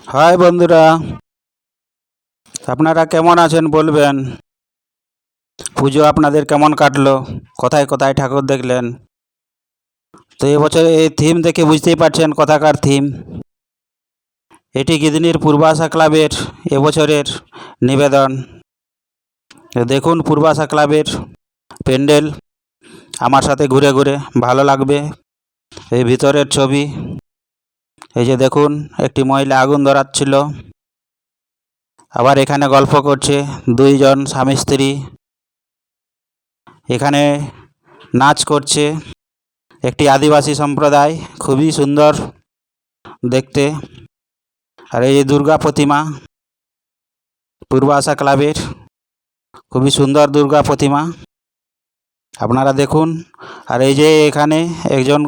High বন্ধুরা, আপনারা কেমন আছেন বলবেন। পুজো আপনাদের কেমন কাটলো, কোথায় কোথায় ঠাকুর দেখলেন। তো এবছর এই থিম দেখে বুঝতেই পারছেন কোথাকার থিম। এটি গিদিনির পূর্বাশা ক্লাবের এবছরের নিবেদন। দেখুন পূর্বাশা ক্লাবের প্যান্ডেল, আমার সাথে ঘুরে ঘুরে ভালো লাগবে। এই ভিতরের ছবি, এই যে দেখুন একটি মহিলা আগুন ধরাচ্ছিল, আবার এখানে গল্প করছে দুইজন স্বামী স্ত্রী। এখানে নাচ করছে একটি আদিবাসী সম্প্রদায়, খুবই সুন্দর দেখতে। আর এই যে দুর্গা প্রতিমা পূর্বাশা ক্লাবের, খুবই সুন্দর দুর্গা প্রতিমা, আপনারা দেখুন। আর এই যে এখানে একজন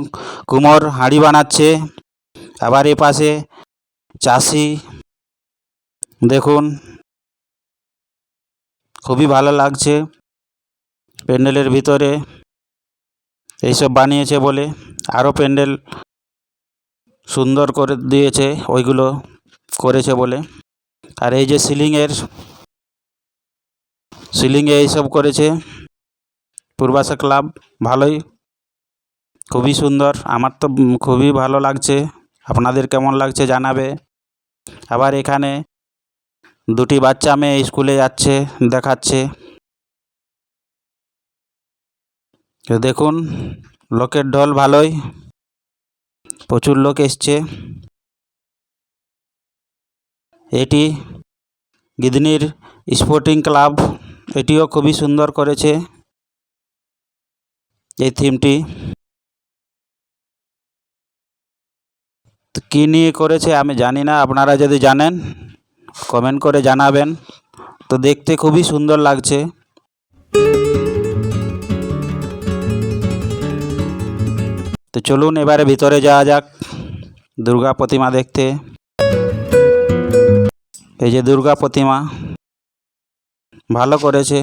কুমোর হাঁড়ি বানাচ্ছে, আবার এ পাশে চাষি, দেখুন খুবই ভালো লাগছে। প্যান্ডেলের ভিতরে এইসব বানিয়েছে বলে আরও প্যান্ডেল সুন্দর করে দিয়েছে, ওইগুলো করেছে বলে। আর এই যে সিলিংয়ে এইসব করেছে পূর্বাশা ক্লাব, ভালোই, খুবই সুন্দর। আমার তো খুবই ভালো লাগছে, আপনাদের কেমন লাগছে জানাবে। আবার এখানে দুটি বাচ্চা মেয়ে স্কুলে যাচ্ছে দেখাচ্ছে। দেখুন লোকের ঢল ভালোই, প্রচুর লোক এসছে। এটি গিদিনির স্পোর্টিং ক্লাব, এটিও খুবই সুন্দর করেছে এই থিমটি। কী নিয়ে করেছে আমি জানি না, আপনারা যদি জানেন কমেন্ট করে জানাবেন। তো দেখতে খুবই সুন্দর লাগছে। তো চলুন এবারে ভিতরে যাওয়া যাক দুর্গা প্রতিমা দেখতে। এই যে দুর্গা প্রতিমা ভালো করেছে।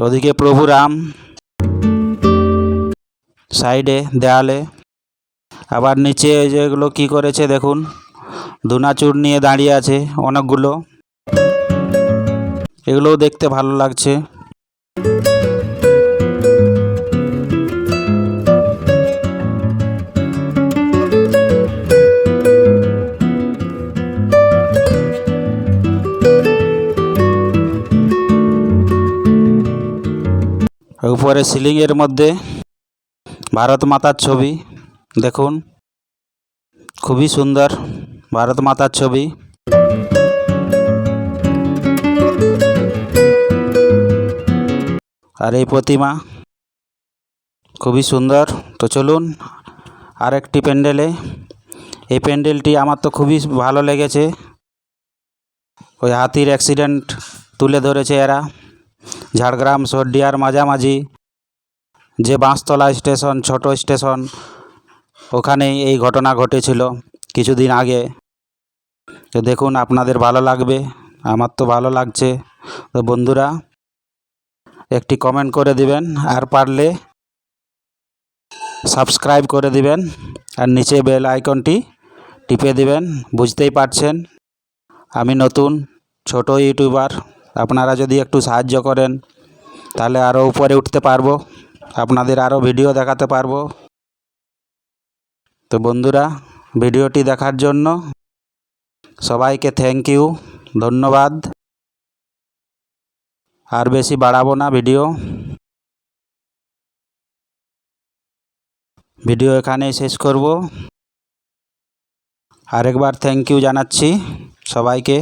ওদিকে প্রভু রাম সাইডে দেয়ালে, আবার নিচে যেগুলো কি করেছে দেখুন, ধুনাচুর নিয়ে দাঁড়িয়ে আছে অনেকগুলো, এগুলোও দেখতে ভালো লাগছে। উপরে সিলিংয়ের মধ্যে ভারত মাতার ছবি, দেখুন খুবই সুন্দর ভারত মাতার ছবি। আর এই প্রতিমা খুবই সুন্দর। তো চলুন আরেকটি প্যান্ডেলে। এই প্যান্ডেলটি আমার তো খুবই ভালো লেগেছে, ওই হাতির অ্যাক্সিডেন্ট তুলে ধরেছে এরা। ঝাড়গ্রাম সর্ডিয়ার মাঝামাঝি যে বাঁশতলা স্টেশন, ছোট স্টেশন, ওখানেই এই ঘটনা ঘটেছিল কিছুদিন আগে। তো দেখুন আপনাদের ভালো লাগবে, আমার তো ভালো লাগছে। তো বন্ধুরা একটি কমেন্ট করে দিবেন, আর পারলে সাবস্ক্রাইব করে দিবেন, আর নিচে বেল আইকনটি টিপে দিবেন। বুঝতেই পারছেন আমি নতুন ছোট ইউটিউবার, আপনারা যদি একটু সাহায্য করেন তাহলে আরও উপরে উঠতে পারবো, আপনাদের আরও ভিডিও দেখাতে পারবো। তো বন্ধুরা ভিডিওটি দেখার জন্য সবাইকে থ্যাংক ইউ, ধন্যবাদ। আর বেশি বাড়াবো না ভিডিও এখানেই শেষ করব। আরেকবার থ্যাংক ইউ জানাচ্ছি সবাইকে।